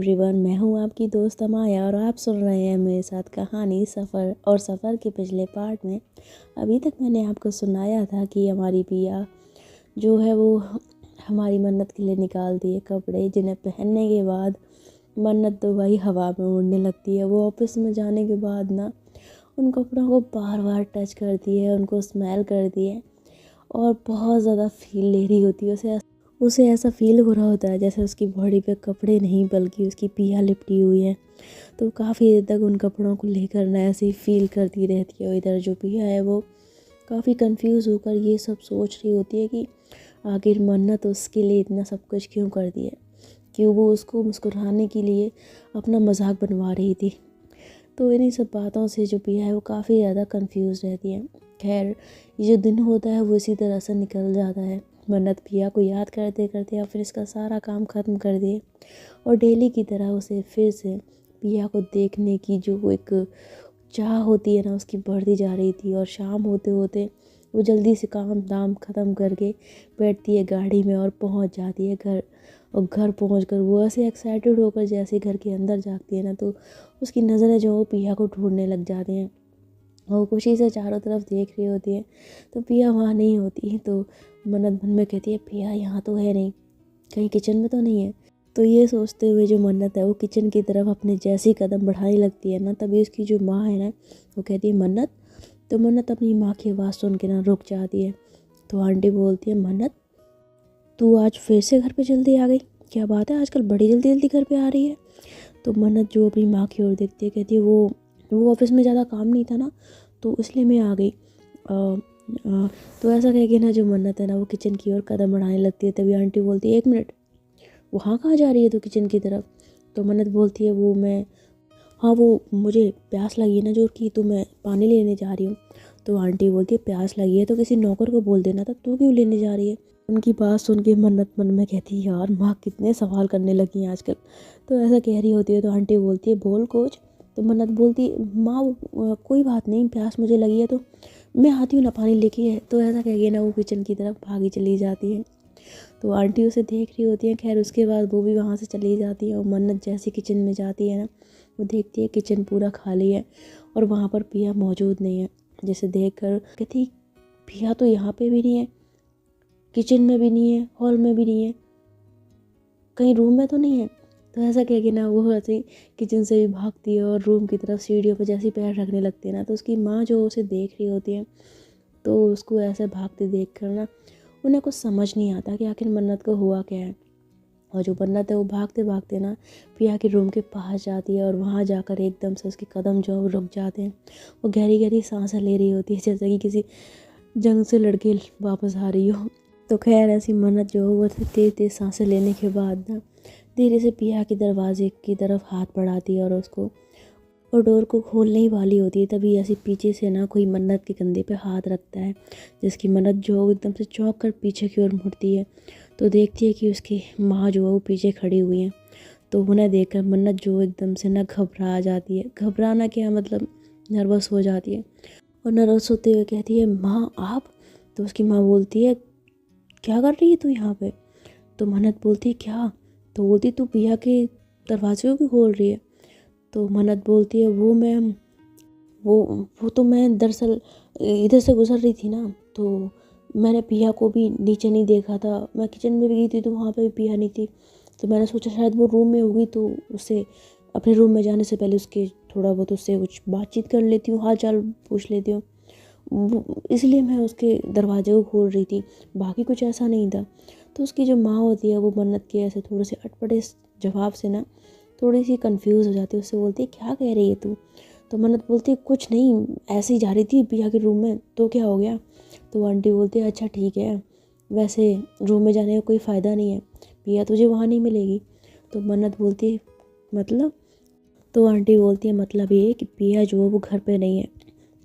Everyone, मैं हूं आपकी दोस्त अमाया और आप सुन रहे हैं मेरे साथ कहानी सफ़र। और सफ़र के पिछले पार्ट में अभी तक मैंने आपको सुनाया था कि हमारी पिया जो है वो हमारी मन्नत के लिए निकाल दिए कपड़े, जिन्हें पहनने के बाद मन्नत तो भाई हवा में उड़ने लगती है। वो ऑफिस में जाने के बाद ना उन कपड़ों को बार बार टच करती है, उनको स्मेल करती है और बहुत ज़्यादा फील ले रही होती है। उसे ऐसा फील हो रहा होता है जैसे उसकी बॉडी पे कपड़े नहीं बल्कि उसकी पिया लिपटी हुई है। तो काफ़ी देर तक उन कपड़ों को लेकर ना ऐसे ही फील करती रहती है। और इधर जो पिया है वो काफ़ी कंफ्यूज होकर ये सब सोच रही होती है कि आखिर मन्नत उसके लिए इतना सब कुछ क्यों कर दिया, क्यों वो उसको मुस्कुराने के लिए अपना मजाक बनवा रही थी। तो इन्हीं सब बातों से जो पिया है वो काफ़ी ज़्यादा कंफ्यूज रहती है। खैर, ये जो दिन होता है वो इसी तरह से निकल जाता है। मन्नत पिया को याद करते करते या फिर इसका सारा काम ख़त्म कर दिए और डेली की तरह उसे फिर से पिया को देखने की जो एक चाह होती है ना, उसकी बढ़ती जा रही थी। और शाम होते होते वो जल्दी से काम दाम ख़त्म करके बैठती है गाड़ी में और पहुंच जाती है घर। और घर पहुंचकर वो ऐसे एक्साइटेड होकर जैसे घर के अंदर जाती है ना, तो उसकी नज़रें जो वो पिया को ढूंढने लग जाती हैं। वो खुशी से चारों तरफ देख रही होती है तो पिया वहाँ नहीं होती। तो मन्नत मन में कहती है पिया यहाँ तो है नहीं, कहीं किचन में तो नहीं है। तो ये सोचते हुए जो मन्नत है वो किचन की तरफ अपने जैसी कदम बढ़ाने लगती है ना, तभी उसकी जो माँ है ना वो कहती है मन्नत। तो मन्नत अपनी माँ की आवाज़ सुन के ना रुक जाती है। तो आंटी बोलती है मन्नत, तू आज फिर से घर पे जल्दी आ गई, क्या बात है, आजकल बड़ी जल्दी जल्दी घर पे आ रही है। तो मन्नत जो अपनी माँ की ओर देखती है कहती है वो ऑफिस में ज़्यादा काम नहीं था ना, तो इसलिए मैं आ गई। तो ऐसा कह के ना जो मन्नत है ना वो किचन की ओर कदम बढ़ाने लगती है। तभी आंटी बोलती है 1 मिनट, वहाँ कहाँ जा रही है तो किचन की तरफ। तो मन्नत बोलती है वो मुझे प्यास लगी है ना जोर की, तो मैं पानी लेने जा रही हूँ। तो आंटी बोलती है प्यास लगी है तो किसी नौकर को बोल देना था, तू क्यों लेने जा रही है। उनकी बात सुन के मन्नत मन में कहती है यार माँ कितने सवाल करने लगी हैं आजकल। तो ऐसा कह रही होती है तो आंटी बोलती है बोल कुछ। तो मन्नत बोलती माँ कोई बात नहीं, प्यास मुझे लगी है तो मैं आती हूँ ना पानी लेके है। तो ऐसा कह के ना वो किचन की तरफ भागी चली जाती है। तो आंटी उसे देख रही होती है। खैर उसके बाद वो भी वहाँ से चली जाती है और मन्नत जैसे किचन में जाती है ना वो देखती है किचन पूरा खाली है और वहाँ पर पिया मौजूद नहीं है। जिसे देख कर कहती पिया तो यहाँ पे भी नहीं है, किचन में भी नहीं है, हॉल में भी नहीं है, कहीं रूम में तो नहीं है। तो ऐसा कह के ना वो ऐसे किचन से भी भागती है और रूम की तरफ सीढ़ियों पर जैसे पैर रखने लगती है ना, तो उसकी माँ जो उसे देख रही होती है तो उसको ऐसे भागते देख कर ना उन्हें कुछ समझ नहीं आता कि आखिर मन्नत को हुआ क्या है। और जो मन्नत है वो भागते भागते ना पिया के रूम के पास जाती है और वहाँ जाकर एकदम से उसके कदम जो है वो रुक जाते हैं। वो गहरी गहरी सांसें ले रही होती है जैसे कि किसी जंग से लड़के वापस आ रही हो। तो खैर ऐसी मन्नत जो वो तेज तेज सांसें लेने के बाद ना धीरे से पिया के दरवाजे की तरफ हाथ बढ़ाती है और उसको और डोर को खोलने ही वाली होती है। तभी ऐसे पीछे से ना कोई मन्नत के कंधे पे हाथ रखता है, जिसकी मन्नत जो है एकदम से चौंक कर पीछे की ओर मुड़ती है। तो देखती है कि उसकी माँ जो है वो पीछे खड़ी हुई है। तो उन्हें देखकर मन्नत जो एकदम से ना घबरा जाती है। घबराना क्या मतलब, नर्वस हो जाती है और नर्वस होते हुए कहती है माँ आप। तो उसकी माँ बोलती है क्या कर रही है तू यहाँ पे। तो मन्नत बोलती है क्या। तो बोलती तू पिया के दरवाजे को क्यों खोल रही है। तो मन्नत बोलती है वो तो मैं दरअसल इधर से गुजर रही थी ना, तो मैंने पिया को भी नीचे नहीं देखा था, मैं किचन में भी गई थी तो वहाँ पे भी पिया नहीं थी। तो मैंने सोचा शायद वो रूम में होगी, तो उससे अपने रूम में जाने से पहले उसके थोड़ा बहुत उससे कुछ बातचीत कर लेती हूँ, हाल चाल पूछ लेती हूँ, इसलिए मैं उसके दरवाजे को खोल रही थी, बाकी कुछ ऐसा नहीं था। तो उसकी जो माँ होती है वो मन्नत के ऐसे थोड़े से अटपटे जवाब से ना थोड़ी सी कंफ्यूज हो जाती है। उससे बोलती है क्या कह रही है तू। तो मन्नत बोलती है कुछ नहीं, ऐसे ही जा रही थी पिया के रूम में, तो क्या हो गया। तो आंटी बोलती है अच्छा ठीक है, वैसे रूम में जाने का कोई फ़ायदा नहीं है, पिया तुझे वहाँ नहीं मिलेगी। तो मन्नत बोलती है मतलब। तो आंटी बोलती है मतलब ये कि पिया जो है वो घर पे नहीं है।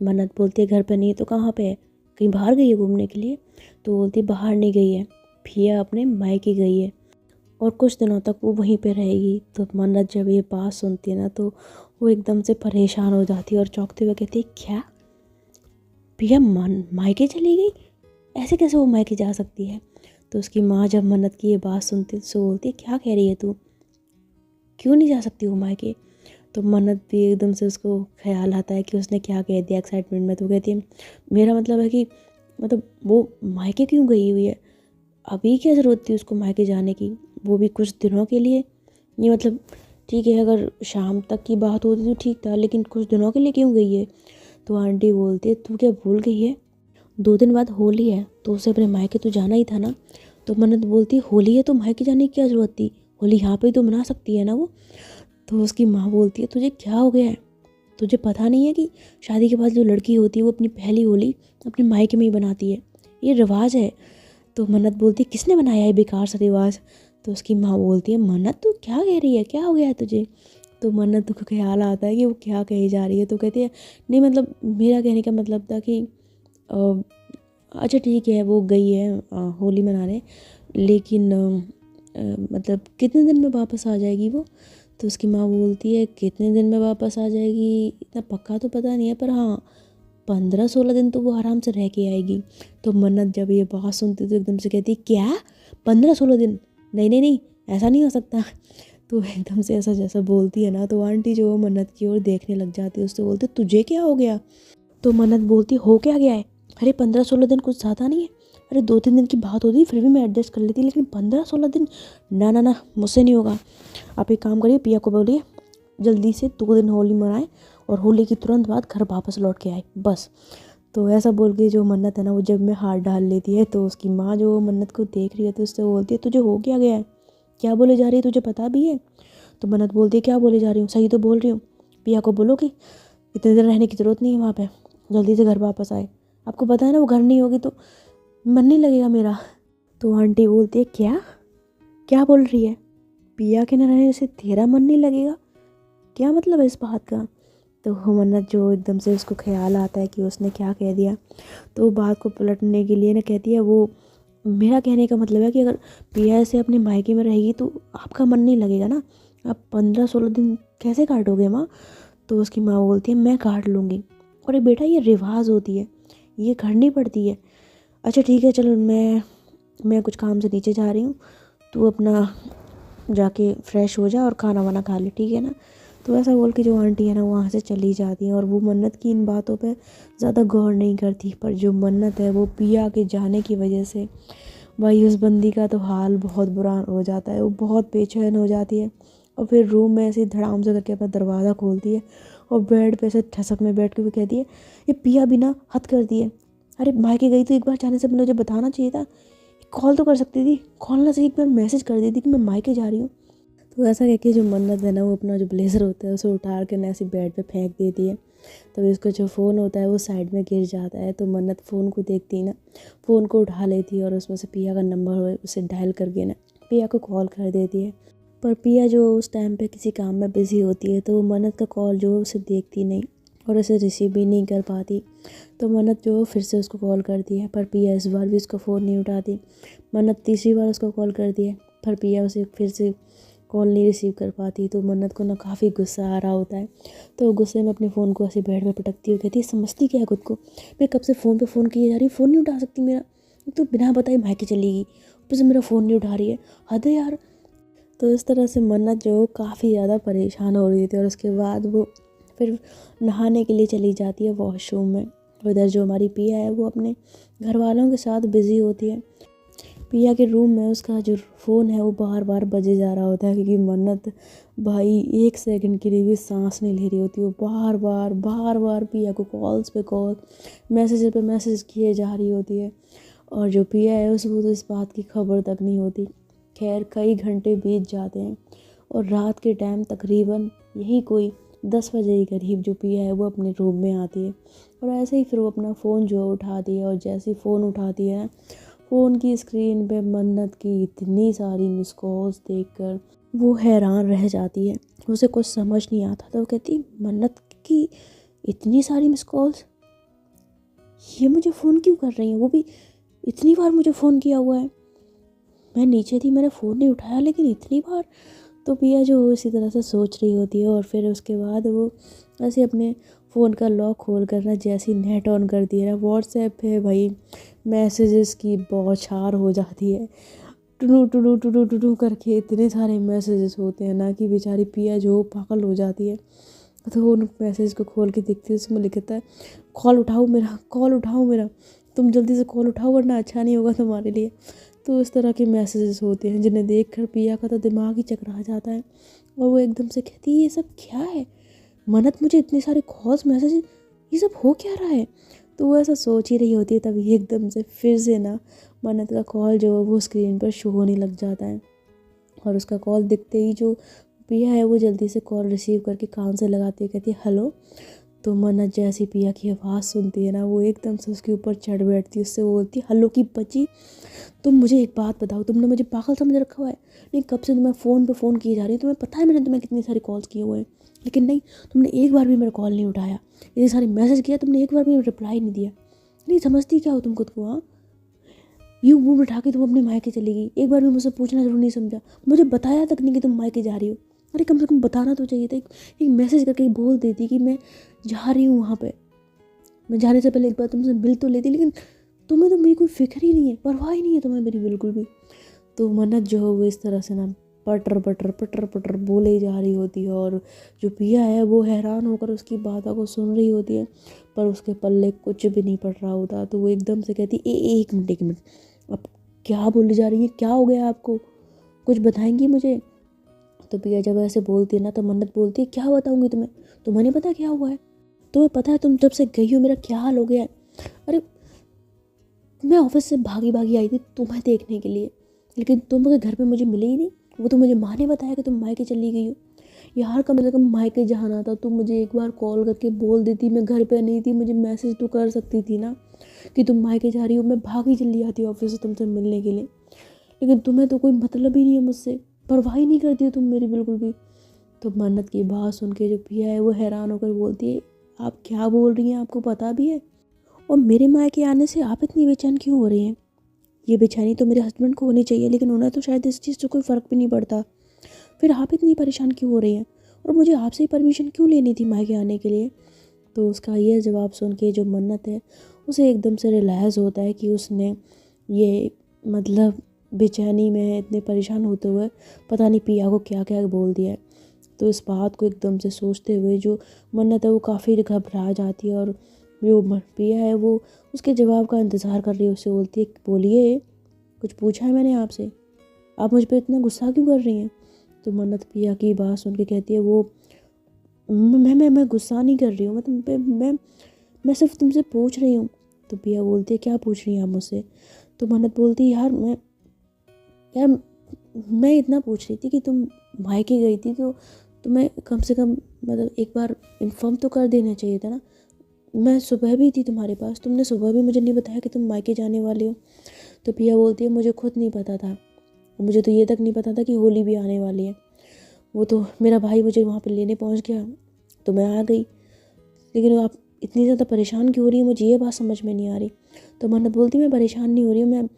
मन्नत बोलती है घर पे नहीं है तो कहाँ पे है, कहीं बाहर गई है घूमने के लिए। तो बोलती है बाहर नहीं गई है, पिया अपने मायके गई है और कुछ दिनों तक वो वहीं पे रहेगी। तो मन्नत जब ये बात सुनती है ना तो वो एकदम से परेशान हो जाती है और चौंकते हुए कहती है क्या, पिया मायके चली गई, ऐसे कैसे वो मायके जा सकती है। तो उसकी माँ जब मन्नत की ये बात सुनती है तो बोलती है क्या कह रही है तू, क्यों नहीं जा सकती वो मायके। तो मन्नत भी एकदम से उसको ख्याल आता है कि उसने क्या कह दिया एक्साइटमेंट में। तो कहती है मेरा मतलब है कि मतलब वो मायके क्यों गई हुई है, अभी क्या ज़रूरत थी उसको मायके जाने की, वो भी कुछ दिनों के लिए। ये मतलब ठीक है अगर शाम तक की बात होती तो ठीक था, लेकिन कुछ दिनों के लिए क्यों गई है। तो आंटी बोलती है तू क्या भूल गई है, 2 दिन बाद होली है तो उसे अपने मायके तो जाना ही था ना। तो मन्नत बोलती है होली है तो मायके जाने की क्या ज़रूरत थी, होली यहाँ पे तो मना सकती है ना वो। तो उसकी माँ बोलती है तुझे क्या हो गया है, तुझे पता नहीं है कि शादी के बाद जो लड़की होती है वो अपनी पहली होली अपने मायके में ही बनाती है, ये रिवाज है। तो मन्नत बोलती है किसने बनाया है बेकार सा रिवाज। तो उसकी माँ बोलती है मन्नत तू क्या कह रही है, क्या हो गया है तुझे। तो मन्नत को ख्याल आता है कि वो क्या कही जा रही है। तो कहती है नहीं मतलब मेरा कहने का मतलब था कि अ, अच्छा ठीक है वो गई है होली मनाने, लेकिन मतलब कितने दिन में वापस आ जाएगी वो। तो उसकी माँ बोलती है कितने दिन में वापस आ जाएगी इतना पक्का तो पता नहीं है, पर हाँ 15-16 दिन तो वो आराम से रह के आएगी। तो मन्नत जब ये बात सुनती तो एकदम से कहती क्या 15-16 दिन, नहीं नहीं नहीं ऐसा नहीं हो सकता। तो एकदम से ऐसा जैसा बोलती है ना, तो आंटी जो मन्नत की ओर देखने लग जाती है, उससे बोलती तुझे क्या हो गया। तो मन्नत बोलती हो क्या गया है, अरे 15-16 दिन कुछ ज़्यादा नहीं है, अरे 2-3 दिन की बात होती फिर भी मैं एडजस्ट कर लेती, लेकिन 15-16 दिन ना ना ना मुझसे नहीं होगा। आप एक काम करिए पिया को बोलिए जल्दी से 2 दिन होली मनाए और होली की तुरंत बाद घर वापस लौट के आए बस। तो ऐसा बोल के जो मन्नत है ना वो जब में हाथ डाल लेती है। तो उसकी माँ जो मन्नत को देख रही है तो उससे बोलती है तुझे हो क्या गया है, क्या बोले जा रही है, तुझे पता भी है। तो मन्नत बोलती है क्या बोले जा रही हूँ, सही तो बोल रही हूँ, पिया को बोलो कि इतने दिन रहने की ज़रूरत नहीं है वहाँ पे, जल्दी से घर वापस आए, आपको पता है ना वो घर नहीं होगी तो मन नहीं लगेगा मेरा। तो आंटी बोलती है क्या क्या बोल रही है, पिया के न रहने से तेरा मन नहीं लगेगा, क्या मतलब है इस बात का। तो मन्नत जो एकदम से उसको ख्याल आता है कि उसने क्या कह दिया, तो वो बात को पलटने के लिए ना कहती है वो मेरा कहने का मतलब है कि अगर पिया से अपने मायके में रहेगी तो आपका मन नहीं लगेगा ना, आप 15-16 दिन कैसे काटोगे माँ। तो उसकी माँ बोलती है मैं काट लूँगी, और बेटा ये रिवाज होती है, ये करनी पड़ती है। अच्छा ठीक है चलो मैं कुछ काम से नीचे जा रही हूँ, तू अपना जाके फ्रेश हो जा और खाना वाना खा ले ठीक है ना। तो ऐसा बोल के जो आंटी है ना वहाँ से चली जाती है, और वो मन्नत की इन बातों पे ज़्यादा गौर नहीं करती। पर जो मन्नत है वो पिया के जाने की वजह से भाई उस बंदी का तो हाल बहुत बुरा हो जाता है, वो बहुत बेचैन हो जाती है और फिर रूम में ऐसे धड़ाम से करके अपना दरवाज़ा खोलती है और बेड पे से ठसक में बैठ के भी कहती है ये पिया भी ना हद कर दी है, अरे मायके गई तो एक बार जाने से पहले मुझे बताना चाहिए था, कॉल तो कर सकती थी, कॉल ना से एक बार मैसेज कर देती कि मैं मायके जा रही हूँ। तो ऐसा कह के जो मन्नत है ना वो अपना जो ब्लेज़र होता है उसे उतार के ना ऐसे बेड पे फेंक देती है। तभी उसका जो फ़ोन होता है वो साइड में गिर जाता है। तो मन्नत फ़ोन को देखती है ना, फ़ोन को उठा लेती है और उसमें से पिया का नंबर उसे डायल करके ना पिया को कॉल कर देती है। पर पिया जो उस टाइम पे किसी काम में बिज़ी होती है तो वो मन्नत का कॉल जो है उसे देखती नहीं और उसे रिसीव भी नहीं कर पाती। तो मन्नत जो फिर से उसको कॉल करती है, पर पिया इस बार भी उसका फ़ोन नहीं उठाती। मन्नत तीसरी बार उसको कॉल करती है पर पिया उसे फिर से कॉल नहीं रिसीव कर पाती। तो मन्नत को ना काफ़ी गुस्सा आ रहा होता है, तो वो गुस्से में अपने फ़ोन को ऐसे बेड में पटकती हुई कहती है समझती क्या है खुद को, मैं कब से फ़ोन पे फ़ोन किए जा रही हूँ, फ़ोन नहीं उठा सकती मेरा, तो बिना बताए मायके चलेगी, ऊपर से मेरा फ़ोन नहीं उठा रही है, हद है यार। तो इस तरह से मन्नत जो काफ़ी ज़्यादा परेशान हो रही थी और उसके बाद वो फिर नहाने के लिए चली जाती है वॉशरूम में। उधर जो हमारी पिया है वो अपने घर वालों के साथ बिज़ी होती है। पिया के रूम में उसका जो फ़ोन है वो बार बार बजे जा रहा होता है, क्योंकि मन्नत भाई 1 सेकंड के लिए भी सांस नहीं ले रही होती, वो बार बार पिया को कॉल्स पे कॉल मैसेज पे मैसेज किए जा रही होती है। और जो पिया है उसको तो इस बात की खबर तक नहीं होती। खैर कई घंटे बीत जाते हैं और रात के टाइम तकरीबन यही कोई 10 बजे के करीब जो पिया है वो अपने रूम में आती है और ऐसे ही फिर वो अपना फ़ोन जो उठाती है, और जैसे ही फ़ोन उठाती है फ़ोन की स्क्रीन पे मन्नत की इतनी सारी मिस कॉल्स देखकर वो हैरान रह जाती है। उसे कुछ समझ नहीं आता तो वो कहती मन्नत की इतनी सारी मिस कॉल्स, ये मुझे फ़ोन क्यों कर रही हैं, वो भी इतनी बार मुझे फ़ोन किया हुआ है, मैं नीचे थी मैंने फ़ोन नहीं उठाया लेकिन इतनी बार। तो पिया जो इसी तरह से सोच रही होती है और फिर उसके बाद वो ऐसे अपने फ़ोन का लॉक खोल कर ना जैसे ही नेट ऑन करती है ना व्हाट्सएप पे भाई मैसेजेस की बौछार हो जाती है। टुडू टुडू टुडू टुडू करके इतने सारे मैसेजेस होते हैं ना कि बेचारी पिया जो पागल हो जाती है। तो वो उन मैसेज को खोल के देखती है, उसमें लिखता है कॉल उठाओ मेरा, कॉल उठाओ मेरा, तुम जल्दी से कॉल उठाओ वरना अच्छा नहीं होगा तुम्हारे लिए। तो इस तरह के मैसेजेस होते हैं जिन्हें देखकर पिया का तो दिमाग ही चकरा जाता है और वो एकदम से कहती है ये सब क्या है मन्नत, मुझे इतने सारे कॉल्स मैसेज, ये सब हो क्या रहा है। तो वो ऐसा सोच ही रही होती है, तभी एकदम से फिर से ना मन्नत का कॉल जो है वो स्क्रीन पर शो होने लग जाता है। और उसका कॉल दिखते ही जो पिया है वो जल्दी से कॉल रिसीव करके कान से लगाती है, कहती है हेलो। तो मन्नत जैसी पिया की आवाज़ सुनती है ना वो एकदम से उसके ऊपर चढ़ बैठती है, उससे वो बोलती है हेलो की बच्ची, तुम मुझे एक बात बताओ, तुमने मुझे पागल समझ रखा हुआ है। नहीं, कब से तुम्हें फ़ोन पे फ़ोन किए जा रही है, तुम्हें पता है मैंने तुम्हें कितनी सारी कॉल्स किए हुए हैं, लेकिन नहीं, तुमने एक बार भी मेरा कॉल नहीं उठाया, इतने सारे मैसेज किया, तुमने एक बार भी रिप्लाई नहीं दिया। नहीं समझती क्या हो तुम खुद को? हाँ, यूँ मुँह उठा के तुम अपने मायके चली गई, एक बार भी मुझसे पूछना जरूर नहीं समझा, मुझे बताया तक नहीं कि तुम मायके जा रही हो। अरे कम से कम बताना तो चाहिए था, एक मैसेज करके बोल देती कि मैं जा रही हूँ वहाँ पे, मैं जाने से पहले एक बार तुमसे मिल तो लेती। लेकिन तुम्हें तो मेरी कोई फिक्र ही नहीं है, परवाह ही नहीं है तुम्हें मेरी बिल्कुल भी। तो मन्नत जो है वो इस तरह से ना पटर पटर पटर पटर बोले जा रही होती है और जो पिया है वो हैरान होकर उसकी बातों को सुन रही होती है, पर उसके पल्ले कुछ भी नहीं पड़ रहा होता। तो वो एकदम से कहती एक मिनट एक मिनट, अब क्या बोली जा रही है, क्या हो गया आपको, कुछ बताएंगी मुझे। तो पिया जब ऐसे बोलती है ना तो मन्नत बोलती है क्या बताऊंगी तुम्हें, तुम्हें नहीं पता क्या हुआ है, तुम्हें पता है तुम जब से गई हो मेरा क्या हाल हो गया है। अरे मैं ऑफिस से भागी भागी आई थी तुम्हें देखने के लिए, लेकिन तुम अगर घर पे मुझे मिले ही नहीं। वो तो मुझे माँ ने बताया कि तुम मायके चली गई हो। यार कम से कम मायके जाना था, तुम मुझे एक बार कॉल करके बोल देती, मैं घर पे नहीं थी, मुझे मैसेज तो कर सकती थी ना कि तुम मायके जा रही हो, मैं भागी चली आती ऑफिस से तुमसे मिलने के लिए। लेकिन तुम्हें तो कोई मतलब ही नहीं है मुझसे, परवाह ही नहीं करती हो तुम मेरी बिल्कुल भी। तो मन्नत की बात सुन के जो पिया है वो हैरान होकर बोलती है आप क्या बोल रही हैं, आपको पता भी है, और मेरे मायके आने से आप इतनी बेचैन क्यों हो रही हैं। ये बेचैनी तो मेरे हस्बैंड को होनी चाहिए, लेकिन उन्हें तो शायद इस चीज़ से कोई फ़र्क भी नहीं पड़ता, फिर आप इतनी परेशान क्यों हो रही हैं, और मुझे आपसे ही परमिशन क्यों लेनी थी मायके आने के लिए। तो उसका ये जवाब सुन के जो मन्नत है उसे एकदम से रियलाइज़ होता है कि उसने ये मतलब बेचैनी में इतने परेशान होते हुए पता नहीं पिया को क्या क्या बोल दिया है। तो इस बात को एकदम से सोचते हुए जो मन्नत है वो काफ़ी घबरा जाती है और जो पिया है वो उसके जवाब का इंतज़ार कर रही है। उससे बोलती है बोलिए, कुछ पूछा है मैंने आपसे, आप मुझ पर इतना गुस्सा क्यों कर रही हैं। तो मन्नत पिया की बात सुन के कहती है वो मैं गुस्सा नहीं कर रही हूँ, मैं सिर्फ तुमसे पूछ रही हूँ। तो पिया बोलती है क्या पूछ रही हैं आप मुझसे। तो मन्नत बोलती है यार मैं इतना पूछ रही थी कि तुम मायके गई थी तो तुम्हें कम से कम मतलब एक बार इन्फॉर्म तो कर देना चाहिए था ना, मैं सुबह भी थी तुम्हारे पास, तुमने सुबह भी मुझे नहीं बताया कि तुम मायके जाने वाले हो। तो पिया बोलती है मुझे खुद नहीं पता था, मुझे तो ये तक नहीं पता था कि होली भी आने वाली है, वो तो मेरा भाई मुझे वहाँ पे लेने पहुँच गया तो मैं आ गई, लेकिन आप इतनी ज़्यादा परेशान क्यों हो रही है, मुझे ये बात समझ में नहीं आ रही। तो मन्नत बोलती मैं परेशान नहीं हो रही हूँ,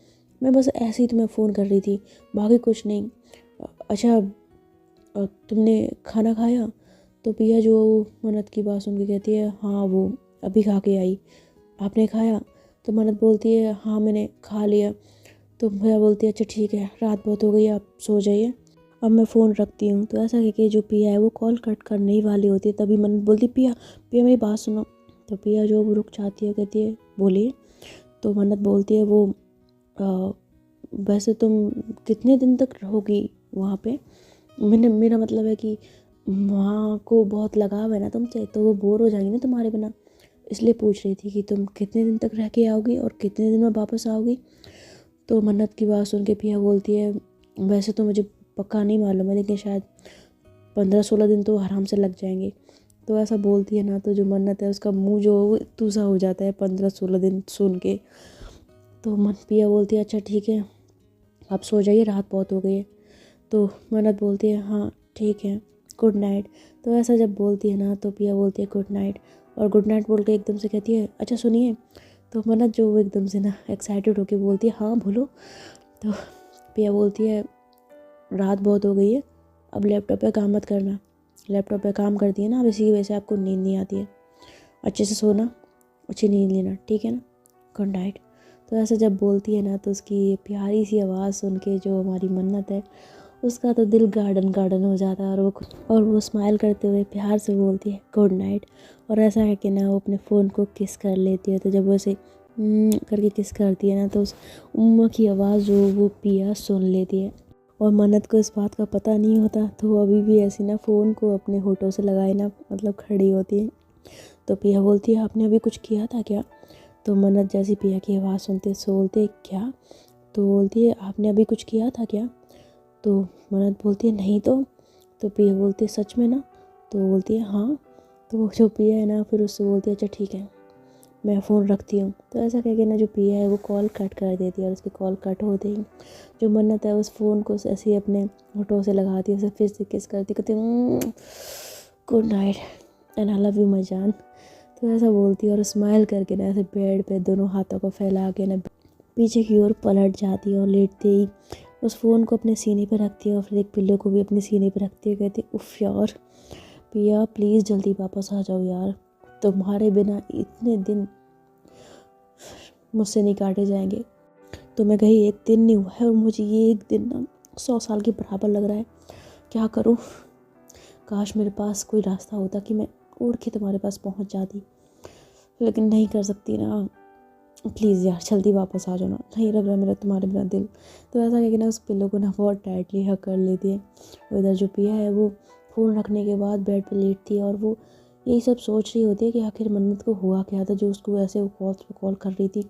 मैं बस ऐसे ही तुम्हें फ़ोन कर रही थी, बाकी कुछ नहीं। अच्छा तुमने खाना खाया। तो पिया जो मन्नत की बात सुन के कहती है हाँ वो अभी खा के आई, आपने खाया। तो मन्नत बोलती है हाँ मैंने खा लिया। तो भैया बोलती है अच्छा ठीक है, रात बहुत हो गई, आप सो जाइए, अब मैं फ़ोन रखती हूँ। तो ऐसा कहके जो पिया है वो कॉल कट करने ही वाली होती है, तभी मन्नत बोलती पिया पिया मेरी बात सुनो। तो पिया जो वो रुक जाती है, कहती है बोलिए। तो मन्नत बोलती है वो वैसे तुम कितने दिन तक रहोगी वहाँ पे, मेरा मतलब है कि वहाँ को बहुत लगाव है ना तुमसे, तो वो बोर हो जाएंगी ना तुम्हारे बिना, इसलिए पूछ रही थी कि तुम कितने दिन तक रह के आओगी और कितने दिन में वापस आओगी। तो मन्नत की बात सुन के पिया बोलती है वैसे तो मुझे पक्का नहीं मालूम है, लेकिन शायद 15-16 दिन तो आराम से लग जाएंगे। तो ऐसा बोलती है ना तो जो मन्नत है उसका मुंह जो वो तुसा हो जाता है 15-16 दिन सुन के। तो पिया बोलती है अच्छा ठीक है, आप सो जाइए, रात बहुत हो गई है। तो मन्नत बोलती है हाँ ठीक है, गुड नाइट। तो ऐसा जब बोलती है ना तो पिया बोलती है गुड नाइट, और गुड नाइट बोल के एकदम से कहती है अच्छा सुनिए। तो मन्नत जो वो एकदम से ना एक्साइटेड होके बोलती है हाँ बोलो। तो पिया बोलती है रात बहुत हो गई है, अब लैपटॉप पे काम मत करना, लैपटॉप पे काम करती है ना अब इसी की वजह से आपको नींद नहीं आती है, अच्छे से सोना, अच्छी नींद लेना, ठीक है ना, गुड नाइट। तो ऐसे जब बोलती है ना तो उसकी प्यारी सी आवाज़ सुन के जो हमारी मन्नत है उसका तो दिल गार्डन गार्डन हो जाता है, और वो स्माइल करते हुए प्यार से बोलती है गुड नाइट। और ऐसा है कि ना वो अपने फ़ोन को किस कर लेती है। तो जब वो ऐसे करके किस करती है ना तो उस उम्मा की आवाज़ जो वो पिया सुन लेती है। और मन्नत को इस बात का पता नहीं होता, तो वो अभी भी ऐसी ना फ़ोन को अपने होठों से लगाए ना मतलब खड़ी होती है। तो पिया बोलती है आपने अभी कुछ किया था क्या? तो मन्नत जैसी पिया की आवाज़ सुनते बोलते क्या? तो बोलती है आपने अभी कुछ किया था क्या? तो मन्नत बोलती है नहीं तो पिया बोलती है सच में ना? तो बोलती है हाँ। तो वो जो पिया है ना फिर उससे बोलती है अच्छा ठीक है मैं फ़ोन रखती हूँ। तो ऐसा कह के ना जो पिया है वो कॉल कट कर देती है, और उसकी कॉल कट होते ही जो मन्नत है उस फ़ोन को ऐसे ही अपने होठों से लगाती है, उसे फिर से किस करती, कहती good night and I love you माई जान। तो ऐसा बोलती है और स्माइल करके ना ऐसे बेड पे दोनों हाथों को फैला के ना पीछे की ओर पलट जाती है, और लेटते ही उस फ़ोन को अपने सीने पर रखती है और फिर एक पिल्लो को भी अपने सीने पर रखती है। कहती उफ़ यार पिया प्लीज़ जल्दी वापस आ जाओ यार, तुम्हारे बिना इतने दिन मुझसे नहीं काटे जाएंगे। तो मैं कहीं एक दिन नहीं हुआ है और मुझे ये एक दिन ना 100 साल के बराबर लग रहा है। क्या करूँ? काश मेरे पास कोई रास्ता होता कि मैं उड़ के तुम्हारे पास पहुंच जाती, लेकिन नहीं कर सकती ना। प्लीज़ यार जल्दी वापस आ जाओ ना, नहीं लग रहा मेरा तुम्हारे बिना दिल। तो ऐसा कहकर ना उस पिल्लो को ना बहुत टाइटली हग कर लेती है। और इधर जो पिया है वो फ़ोन रखने के बाद बेड पे लेटती है, और वो यही सब सोच रही होती है कि आखिर मन्नत को हुआ क्या था जो उसको ऐसे वो कॉल पे कॉल कर रही थी,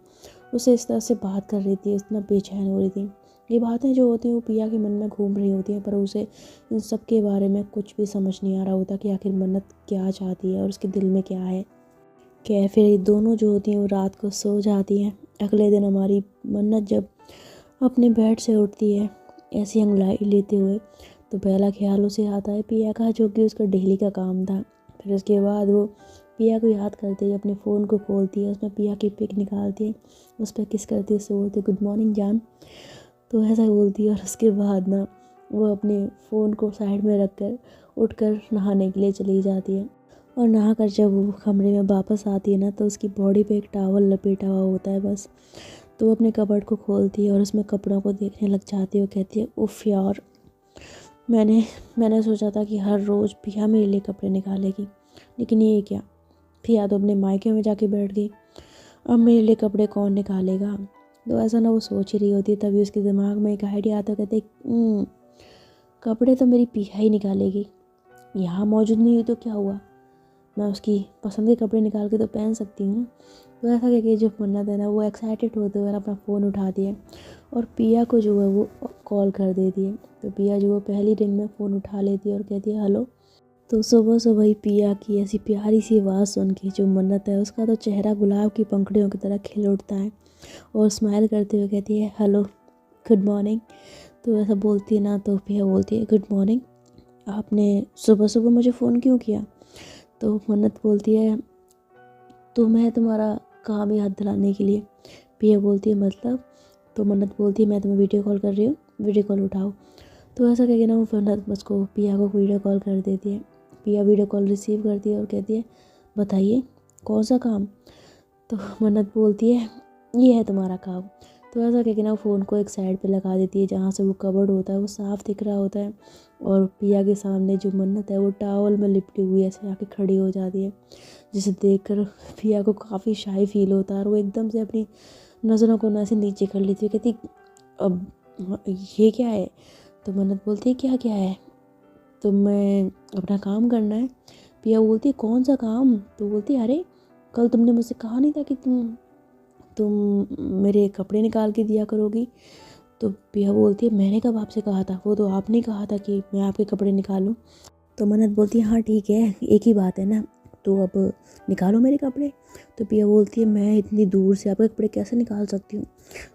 उससे इस तरह से बात कर रही थी, इतना बेचैन हो रही थी। ये बातें जो होती हैं वो पिया के मन में घूम रही होती हैं, पर उसे इन सब के बारे में कुछ भी समझ नहीं आ रहा होता कि आखिर मन्नत क्या चाहती है और उसके दिल में क्या है। क्या फिर ये दोनों जो होती हैं वो रात को सो जाती हैं। अगले दिन हमारी मन्नत जब अपने बेड से उठती है ऐसी अंगड़ाई लेते हुए, तो पहला ख्याल उसे आता है पिया का, जो कि उसका डेली का काम था। फिर उसके बाद वो पिया को याद करते हुए अपने फ़ोन को खोलती है, उसमें पिया की पिक निकालती है, उस पर किस करती है, उससे बोलती है गुड मॉर्निंग जान। तो ऐसा बोलती है और उसके बाद ना वो अपने फ़ोन को साइड में रख कर उठकर नहाने के लिए चली जाती है। और नहा कर जब वो कमरे में वापस आती है ना तो उसकी बॉडी पे एक टॉवल लपेटा हुआ होता है बस। तो वो अपने कबर्ड को खोलती है और उसमें कपड़ों को देखने लग जाती है। वो कहती है उफ़ यार मैंने सोचा था कि हर रोज़ पिया मेरे लिए कपड़े निकालेगी, लेकिन ये क्या, पिया तो अपने मायके में जाके बैठ गई, अब मेरे लिए कपड़े कौन निकालेगा। तो ऐसा ना वो सोच रही होती है, तभी उसके दिमाग में एक आइडिया आता, कहते कपड़े तो मेरी पिया ही निकालेगी, यहाँ मौजूद नहीं हुई तो क्या हुआ, मैं उसकी पसंद के कपड़े निकाल के तो पहन सकती हूँ ना। तो ऐसा करके जो मन्नत है ना वो एक्साइटेड होते हुए अपना फ़ोन उठाती है और पिया को जो है वो कॉल कर देती है। तो पिया जो है पहली रिंग में फ़ोन उठा लेती है और कहती है हेलो। तो सुबह सुबह ही पिया की ऐसी प्यारी सी आवाज़ सुन के जो मन्नत है उसका तो चेहरा गुलाब की पंखुड़ियों की तरह खिल उठता है, और स्माइल करते हुए कहती है हेलो गुड मॉर्निंग। तो ऐसा बोलती है ना तो पिया बोलती है गुड मॉर्निंग, आपने सुबह सुबह मुझे फ़ोन क्यों किया? तो मन्नत बोलती है तो मैं तुम्हारा काम याद दिलाने के लिए। पिया बोलती है मतलब? तो मन्नत बोलती है मैं तुम्हें वीडियो कॉल कर रही हूँ, वीडियो कॉल उठाओ। तो ऐसा कह के ना वो मन्नत मुझको पिया को वीडियो कॉल कर देती है। पिया वीडियो कॉल रिसीव करती है और कहती है बताइए कौन सा काम? तो मन्नत बोलती है ये है तुम्हारा काम। तो ऐसा कह के ना फ़ोन को एक साइड पे लगा देती है, जहाँ से वो कबर्ड होता है वो साफ़ दिख रहा होता है, और पिया के सामने जो मन्नत है वो टॉवल में लिपटी हुई ऐसे आके खड़ी हो जाती है, जिसे देखकर पिया को काफ़ी शाई फील होता है, और वो एकदम से अपनी नज़रों को ना ऐसे नीचे कर लेती है। कहती अब ये क्या है? तो मन्नत बोलती है क्या क्या है? तो मैं अपना काम करना है। पिया बोलती है कौन सा काम? तो बोलती है अरे कल तुमने मुझसे कहा नहीं था कि तुम मेरे कपड़े निकाल के दिया करोगी? तो पिया बोलती है मैंने कब आपसे कहा था, वो तो आपने कहा था कि मैं आपके कपड़े निकालूं। तो मन्नत बोलती है हाँ ठीक है एक ही बात है ना, तो अब निकालो मेरे कपड़े। तो पिया बोलती है मैं इतनी दूर से आपके कपड़े कैसे निकाल सकती हूँ?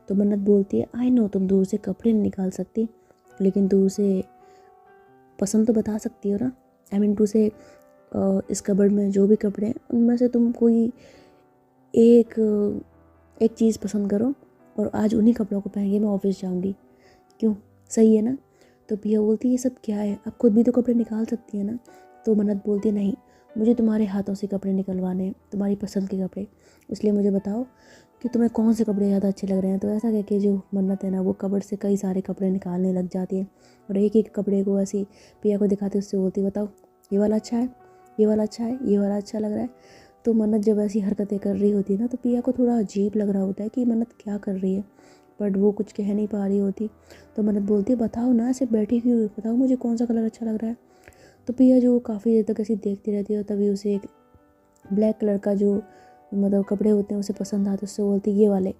तो मन्नत बोलती है आई नो तुम दूर से कपड़े नहीं निकाल सकती, लेकिन दूर से पसंद तो बता सकती हो ना। आई मीन टू से इस कबर्ड में जो भी कपड़े हैं उनमें से तुम कोई एक एक चीज़ पसंद करो, और आज उन्हीं कपड़ों को पहन के मैं ऑफिस जाऊँगी, क्यों, सही है ना? तो पिया बोलती है ये सब क्या है, आप खुद भी तो कपड़े निकाल सकती है ना। तो मन्नत बोलती है नहीं, मुझे तुम्हारे हाथों से कपड़े निकलवाने हैं, तुम्हारी पसंद के कपड़े, इसलिए मुझे बताओ कि तुम्हें कौन से कपड़े ज़्यादा अच्छे लग रहे हैं। तो ऐसा कह के जो मन्नत है ना वो कबर्ड से कई सारे कपड़े निकालने लग जाती है और एक एक कपड़े को ऐसी पिया को दिखाते उससे बोलती बताओ ये वाला अच्छा है, ये वाला अच्छा है, ये वाला अच्छा लग रहा है। तो मन्नत जब ऐसी हरकतें कर रही होती है ना तो पिया को थोड़ा अजीब लग रहा होता है कि मन्नत क्या कर रही है, बट वो कुछ कह नहीं पा रही होती। तो मन्नत बोलती है बताओ ना, ऐसे बैठी क्यों, बताओ मुझे कौन सा कलर अच्छा लग रहा है। तो पिया जो काफ़ी देर तक ऐसी देखती रहती है और तभी उसे एक ब्लैक कलर का जो मतलब कपड़े होते हैं उसे पसंद आते, उससे बोलती ये वाले।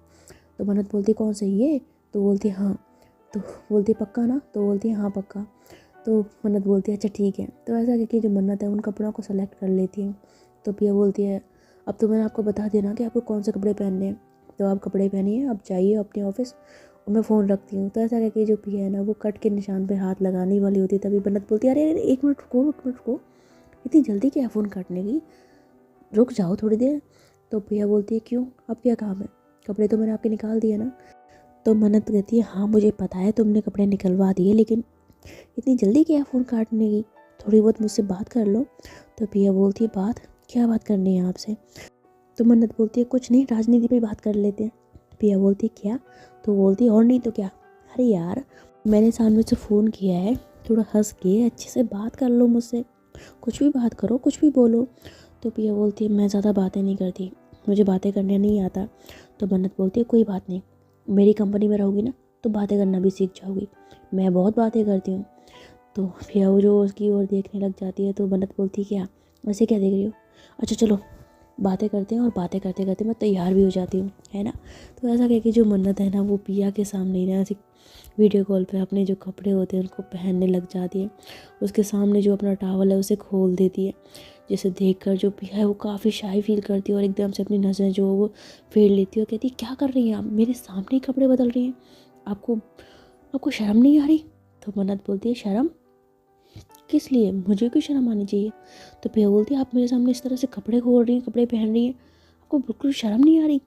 तो मन्नत बोलती कौन से, ये। तो बोलती हाँ। तो बोलती पक्का ना। तो बोलती है हाँ पक्का। तो मन्नत बोलती है अच्छा ठीक है। तो ऐसा करके जो मन्नत है उन कपड़ों को सेलेक्ट कर लेती है। तो पिया बोलती है अब तो मैंने आपको बता दिया ना कि आपको कौन से कपड़े पहनने हैं, तो आप कपड़े पहनिए, आप जाइए अपने ऑफिस और मैं फ़ोन रखती हूँ। तो ऐसा करके जो पिया है ना वो कट के निशान पे हाथ लगाने वाली होती है, तभी मन्नत बोलती है अरे अरे एक मिनट रुको, एक मिनट रुको, इतनी जल्दी क्या फ़ोन काटने की, रुक जाओ थोड़ी देर। तो पिया बोलती है क्यों, अब क्या काम है, कपड़े तो मैंने आपके निकाल दिए ना। तो मन्नत कहती है हाँ मुझे पता है तुमने कपड़े निकलवा दिए, लेकिन इतनी जल्दी क्या फ़ोन काटने की, थोड़ी बहुत मुझसे बात कर लो। तो पिया बोलती है बात, क्या बात करनी है आपसे। तो मन्नत बोलती है कुछ नहीं, राजनीति पे बात कर लेते हैं। पिया बोलती है क्या। तो बोलती है और नहीं तो क्या, अरे यार मैंने सामने से फ़ोन किया है, थोड़ा हंस के अच्छे से बात कर लो मुझसे, कुछ भी बात करो, कुछ भी बोलो। तो पिया बोलती है मैं ज़्यादा बातें नहीं करती, मुझे बातें करने नहीं आता। तो मन्नत बोलती है कोई बात नहीं, मेरी कंपनी में रहोगी ना तो बातें करना भी सीख जाओगी, मैं बहुत बातें करती हूँ। तो पिया वो जो उसकी ओर देखने लग जाती है। तो मन्नत बोलती है क्या, वैसे क्या देख रही हो, अच्छा चलो बातें करते हैं। और बातें करते करते मैं तैयार भी हो जाती हूँ, है ना। तो ऐसा कह के जो मन्नत है ना वो पिया के सामने ही ना ऐसी वीडियो कॉल पे अपने जो कपड़े होते हैं उनको पहनने लग जाती है। उसके सामने जो अपना टावल है उसे खोल देती है, जिसे देखकर जो पिया है वो काफ़ी शाई फील करती है और एकदम से अपनी नज़रें जो वो फेर लेती है और कहती है क्या कर रही हैं आप, मेरे सामने ही कपड़े बदल रही हैं, आपको आपको शर्म नहीं आ रही। तो मन्नत बोलती है शर्म किस लिए, मुझे क्यों शर्म आनी चाहिए। तो पिया बोलती है आप मेरे सामने इस तरह से कपड़े खोल रही हैं, कपड़े पहन रही हैं, आपको बिल्कुल शर्म नहीं आ रही।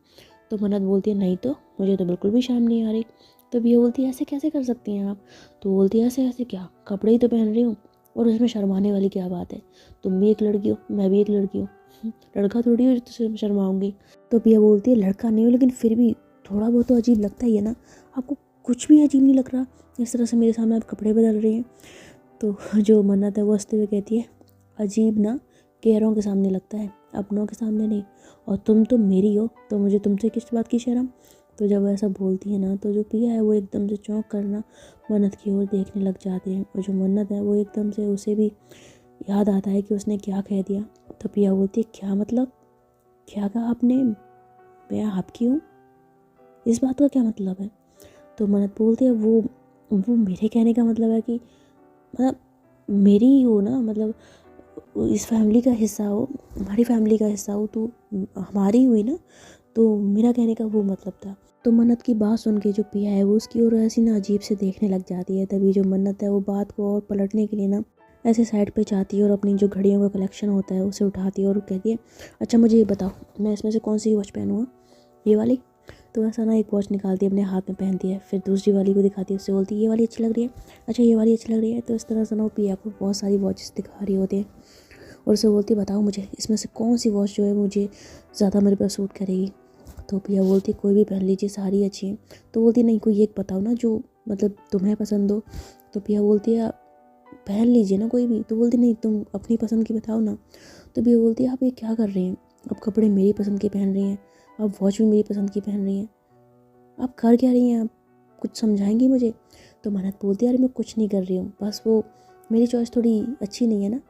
तो मन्नत बोलती है नहीं तो मुझे तो बिल्कुल भी शर्म नहीं आ रही। तो पिया बोलती है ऐसे कैसे कर सकती हैं आप। तो बोलती है ऐसे ऐसे क्या, कपड़े ही तो पहन रही हूँ और उसमें शर्माने वाली क्या बात है, तुम भी एक लड़की हो मैं भी एक लड़की हूँ, लड़का थोड़ी हो तो शर्माऊंगी। तो पिया बोलती है लड़का नहीं हो लेकिन फिर भी थोड़ा बहुत तो अजीब लगता ही है ना, आपको कुछ भी अजीब नहीं लग रहा इस तरह से मेरे सामने आप कपड़े बदल रही हैं। तो जो मन्नत है वो हंसते हुए कहती है अजीब ना गैरों के सामने लगता है, अपनों के सामने नहीं, और तुम तो मेरी हो तो मुझे तुमसे किस बात की शर्म। तो जब ऐसा बोलती है ना तो जो पिया है वो एकदम से चौंक करना मन्नत की ओर देखने लग जाती है, और जो मन्नत है वो एकदम से उसे भी याद आता है कि उसने क्या कह दिया। तो पिया बोलती है क्या मतलब, क्या कहा आपने, मैं आपकी हूँ, इस बात का क्या मतलब है। तो मन्नत बोलती है वो मेरे कहने का मतलब है कि मतलब मेरी ही हो ना, मतलब इस फैमिली का हिस्सा हो, हमारी फैमिली का हिस्सा हो तो हमारी हुई ना, तो मेरा कहने का वो मतलब था। तो मन्नत की बात सुन के जो पिया है वो उसकी ओर ऐसी ना अजीब से देखने लग जाती है। तभी जो मन्नत है वो बात को और पलटने के लिए ना ऐसे साइड पे जाती है और अपनी जो घड़ियों का कलेक्शन होता है उसे उठाती है और कहती है अच्छा मुझे ये बताओ मैं इसमें से कौन सी वॉच पहनूँगा, ये वाली। तो ऐसा ना एक वॉच निकालती है अपने हाथ में पहनती है, फिर दूसरी वाली को दिखाती है, उससे बोलती है ये वाली अच्छी लग रही है, अच्छा ये वाली अच्छी लग रही है। तो इस तरह से ना वो पिया को बहुत सारी वॉचेस दिखा रही होती है और उससे बोलती है बताओ मुझे इसमें से कौन सी वॉच जो है मुझे ज़्यादा मेरे पर सूट करेगी। तो पिया बोलती कोई भी पहन लीजिए सारी अच्छी हैं। तो बोलती नहीं कोई एक बताओ ना जो मतलब तुम्हें पसंद हो। तो पिया बोलती है पहन लीजिए ना कोई भी। तो बोलती नहीं तुम अपनी पसंद की बताओ ना। तो पिया बोलती है आप ये क्या कर रही हैं, अब कपड़े मेरी पसंद के पहन रही हैं, अब वॉच भी मेरी पसंद की पहन रही हैं, आप कर क्या रही हैं, आप कुछ समझाएंगी मुझे। तो मन्नत बोलती है अरे मैं कुछ नहीं कर रही हूँ, बस वो मेरी चॉइस थोड़ी अच्छी नहीं है ना,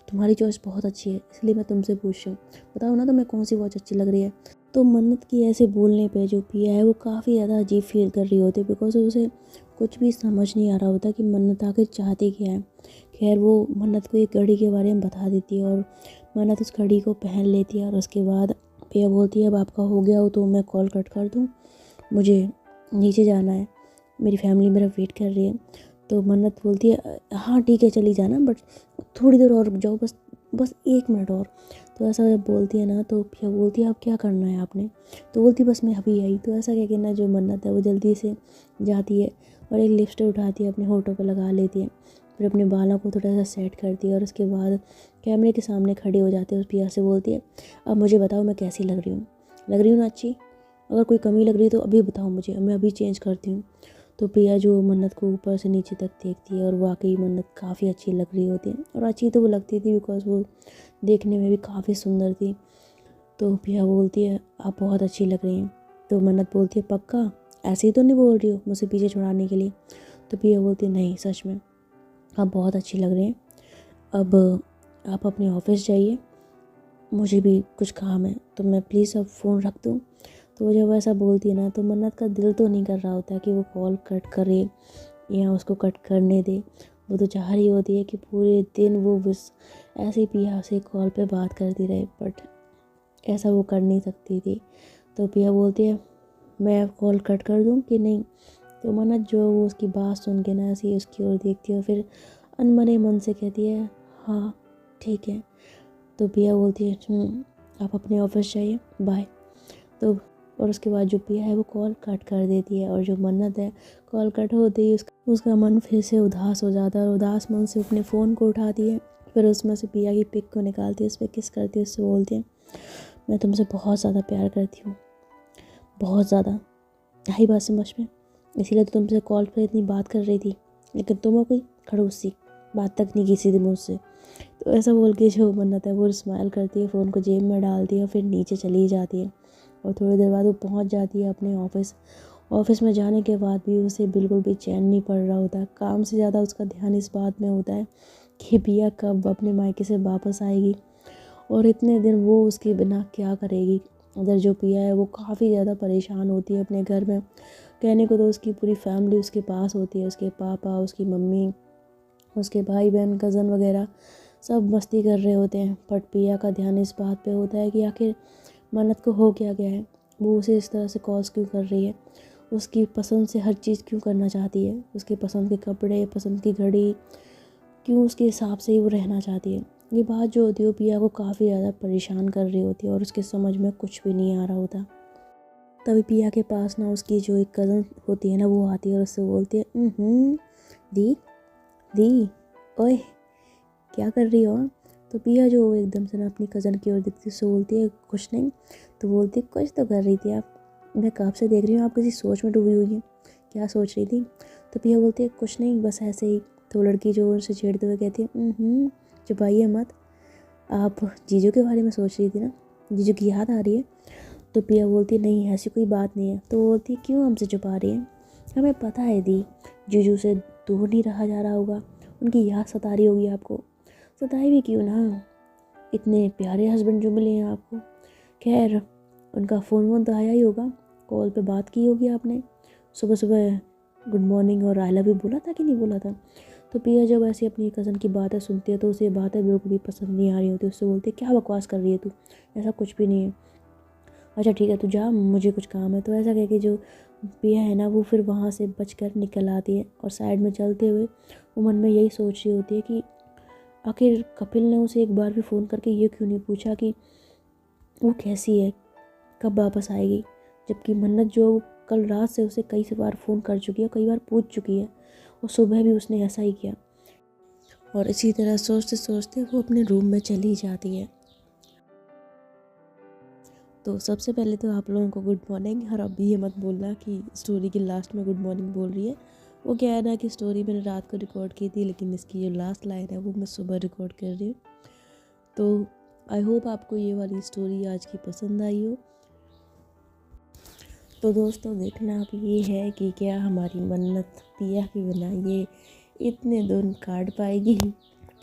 तुम्हारी चॉइस बहुत अच्छी है इसलिए मैं तुमसे पूछ रही हूँ, बताओ ना तुम्हें कौन सी वॉच अच्छी लग रही है। तो मन्नत की ऐसे बोलने पे जो पिया है वो काफ़ी ज़्यादा अजीब फील कर रही होती है, बिकॉज उसे कुछ भी समझ नहीं आ रहा होता कि मन्नत आखिर चाहती क्या है। खैर वो मन्नत को एक घड़ी के बारे में बता देती है और मन्नत उस घड़ी को पहन लेती है और उसके बाद पिया बोलती है अब आपका हो गया हो तो मैं कॉल कट कर दूँ, मुझे नीचे जाना है, मेरी फैमिली मेरा वेट कर रही है। तो मन्नत बोलती है हाँ ठीक है चली जाना बट थोड़ी देर और रुक जाओ, बस बस 1 मिनट और। तो ऐसा जब बोलती है ना तो क्या बोलती है अब क्या करना है आपने। तो बोलती बस मैं अभी आई। तो ऐसा क्या कहना जो मन्नत है वो जल्दी से जाती है और एक लिपस्टिक उठाती है अपने होठों पर लगा लेती है, फिर अपने बालों को थोड़ा सा सेट करती है और उसके बाद कैमरे के सामने खड़ी हो जाती है और पिया से बोलती है अब मुझे बताओ मैं कैसी लग रही हूँ ना अच्छी। अगर कोई कमी लग रही है तो अभी बताओ मुझे, मैं अभी चेंज करती हूँ। तो प्रिया जो मन्नत को ऊपर से नीचे तक देखती है और वाकई मन्नत काफ़ी अच्छी लग रही होती है, और अच्छी तो वो लगती थी बिकॉज वो देखने में भी काफ़ी सुंदर थी। तो प्रिया बोलती है आप बहुत अच्छी लग रही हैं। तो मन्नत बोलती है पक्का, ऐसे ही तो नहीं बोल रही हो मुझसे पीछे छुड़ाने के लिए। तो प्रिया बोलती है नहीं, सच में आप बहुत अच्छी लग रही हैं। अब आप अपने ऑफिस जाइए, मुझे भी कुछ काम है, तो मैं प्लीज़ अब फ़ोन रख दूँ। तो वो जब ऐसा बोलती है ना, तो मन्नत का दिल तो नहीं कर रहा होता कि वो कॉल कट करे या उसको कट करने दे। वो तो चाह रही होती है कि पूरे दिन वो बस ऐसे ही पिया से कॉल पे बात करती रहे, बट ऐसा वो कर नहीं सकती थी। तो पिया बोलती है मैं कॉल कट कर दूँ कि नहीं। तो मन्नत जो वो उसकी बात सुन के ना ऐसे ही उसकी ओर देखती है और फिर अनमने मन से कहती है हाँ ठीक है। तो पिया बोलती है आप अपने ऑफिस जाइए, बाय। तो और उसके बाद जो पिया है वो कॉल कट कर देती है, और जो मन्नत है कॉल कट होते ही उसका मन फिर से उदास हो जाता है, और उदास मन से अपने फ़ोन को उठाती है, फिर उसमें से पिया की पिक को निकालती है, उस पर किस करती है, उससे बोलती है मैं तुमसे बहुत ज़्यादा प्यार करती हूँ, बहुत ज़्यादा, यही बात समझ में, इसीलिए तो तुमसे कॉल पर इतनी बात कर रही थी, लेकिन तुम हो कोई खड़ूस सी, बात तक नहीं की सीधी मुझसे। तो ऐसा बोल के जो मन्नत है वो स्माइल करती है, फ़ोन को जेब में डालती है और फिर नीचे चली जाती है। और थोड़ी देर बाद वो पहुंच जाती है अपने ऑफिस में जाने के बाद भी उसे बिल्कुल भी चैन नहीं पड़ रहा होता। काम से ज़्यादा उसका ध्यान इस बात में होता है कि पिया कब अपने मायके से वापस आएगी और इतने दिन वो उसके बिना क्या करेगी। उधर जो पिया है वो काफ़ी ज़्यादा परेशान होती है अपने घर में। कहने को तो उसकी पूरी फैमिली उसके पास होती है, उसके पापा, उसकी मम्मी, उसके भाई बहन, कज़न वगैरह सब मस्ती कर रहे होते हैं, बट पिया का ध्यान इस बात पे होता है कि आखिर मन्नत को हो क्या गया है, वो उसे इस तरह से कॉल्स क्यों कर रही है, उसकी पसंद से हर चीज़ क्यों करना चाहती है, उसके पसंद के कपड़े, पसंद की घड़ी, क्यों उसके हिसाब से ही वो रहना चाहती है। ये बात जो होती है वो पिया को काफ़ी ज़्यादा परेशान कर रही होती है और उसके समझ में कुछ भी नहीं आ रहा होता। तभी पिया के पास ना उसकी जो एक कज़न होती है ना वो आती है और उससे बोलती है दी दी ओए क्या कर रही हो। तो पिया जो एकदम से ना अपनी कज़न की ओर देखती है, बोलती है कुछ नहीं। तो बोलती है कुछ तो कर रही थी आप, मैं कब से देख रही हूँ आप किसी सोच में डूबी हुई हैं, क्या सोच रही थी। तो पिया बोलती है कुछ नहीं, बस ऐसे ही। तो लड़की जो उनसे छेड़ते हुए कहती है छुपाइए मत, आप जीजू के बारे में सोच रही थी ना, जीजू की याद आ रही है। तो पिया बोलती है नहीं ऐसी कोई बात नहीं है। तो बोलती है क्यों हमसे छुपा रही है, हमें पता है दी, जीजू से दूर नहीं रहा जा रहा होगा, उनकी याद सता रही होगी आपको। सताई भी क्यों ना, इतने प्यारे हस्बैंड जो मिले हैं आपको। खैर उनका फ़ोन वोन तो आया ही होगा, कॉल पे बात की होगी आपने, सुबह सुबह गुड मॉर्निंग और आई लव यू बोला था कि नहीं बोला था। तो पिया जब ऐसी अपनी कज़न की बातें सुनती है तो उसे बातें बिल्कुल भी पसंद नहीं आ रही होती। उससे बोलती है क्या बकवास कर रही है तू, ऐसा कुछ भी नहीं है, अच्छा ठीक है तू जा, मुझे कुछ काम है। तो ऐसा कह के जो पिया है ना वो फिर वहाँ से बचकर निकल आती है, और साइड में चलते हुए वो मन में यही सोच रही होती है कि आखिर कपिल ने उसे एक बार भी फ़ोन करके ये क्यों नहीं पूछा कि वो कैसी है, कब वापस आएगी, जबकि मन्नत जो कल रात से उसे कई बार फ़ोन कर चुकी है, कई बार पूछ चुकी है, और सुबह भी उसने ऐसा ही किया। और इसी तरह सोचते सोचते वो अपने रूम में चली जाती है। तो सबसे पहले तो आप लोगों को गुड मॉर्निंग, और अभी ये मत बोलना कि स्टोरी के लास्ट में गुड मॉर्निंग बोल रही है। वो क्या है ना कि स्टोरी मैंने रात को रिकॉर्ड की थी, लेकिन इसकी जो लास्ट लाइन है वो मैं सुबह रिकॉर्ड कर रही हूँ। तो आई होप आपको ये वाली स्टोरी आज की पसंद आई हो। तो दोस्तों देखना अब ये है कि क्या हमारी मन्नत पिया के बिना ये इतने दिन काट पाएगी,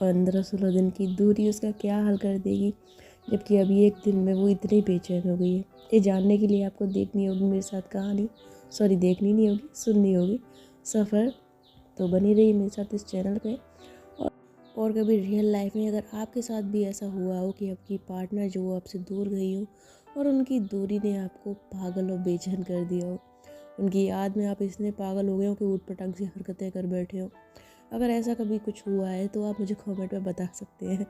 15-16 दिन की दूरी उसका क्या हाल कर देगी, जबकि अभी एक दिन में वो इतनी बेचैन हो गई है। ये जानने के लिए आपको देखनी होगी मेरे साथ कहानी, सॉरी देखनी नहीं होगी, सुननी होगी सफ़र। तो बनी रही मेरे साथ इस चैनल पे। और कभी रियल लाइफ में अगर आपके साथ भी ऐसा हुआ हो कि आपकी पार्टनर जो वो आपसे दूर गई हो और उनकी दूरी ने आपको पागल और बेचैन कर दिया हो, उनकी याद में आप इतने पागल हो गए हो कि ऊट पटांग सी हरकतें कर बैठे हो, अगर ऐसा कभी कुछ हुआ है तो आप मुझे कमेंट में बता सकते हैं।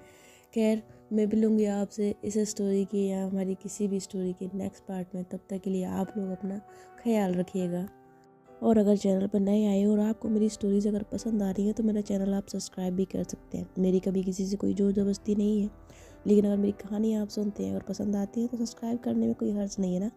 खैर मैं भी लूँगी आपसे इस स्टोरी की या हमारी किसी भी स्टोरी के नेक्स्ट पार्ट में। तब तक के लिए आप लोग अपना ख्याल रखिएगा। और अगर चैनल पर नए आए और आपको मेरी स्टोरीज़ अगर पसंद आ रही है तो मेरा चैनल आप सब्सक्राइब भी कर सकते हैं। मेरी कभी किसी से कोई ज़ोर ज़बरदस्ती नहीं है, लेकिन अगर मेरी कहानी आप सुनते हैं और पसंद आती है तो सब्सक्राइब करने में कोई हर्ज नहीं है ना।